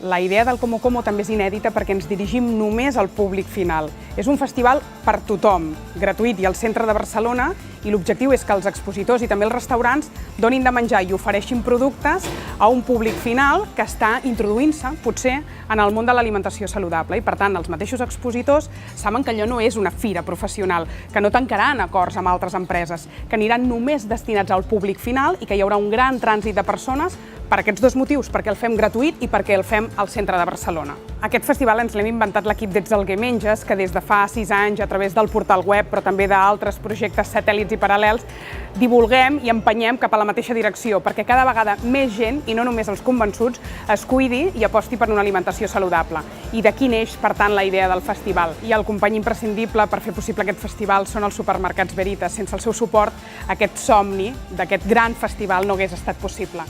La idea del Como Como també és inèdita perquè ens dirigim només al públic final. És un festival per tothom, gratuït i al centre de Barcelona, i l'objectiu és que els expositors i també els restaurants donin de menjar i ofereixin productes a un públic final que està introduint-se, potser, en el món de l'alimentació saludable. I, per tant, els mateixos expositors saben que allò no és una fira professional, que no tancaran acords amb altres empreses, que aniran només destinats al públic final i que hi haurà un gran trànsit de persones per aquests dos motius, perquè el fem gratuït i perquè el fem al centre de Barcelona. Aquest festival ens l'hem inventat l'equip d'Ets el que menges, que des de fa 6 anys, a través del portal web, però també d'altres projectes satèl·lits i paral·lels, divulguem i empenyem cap a la mateixa direcció, perquè cada vegada més gent, i no només els convençuts, es cuidi i aposti per una alimentació saludable. I d'aquí neix, per tant, la idea del festival. I el company imprescindible per fer possible aquest festival són els supermercats Veritas. Sense el seu suport, aquest somni d'aquest gran festival no hagués estat possible.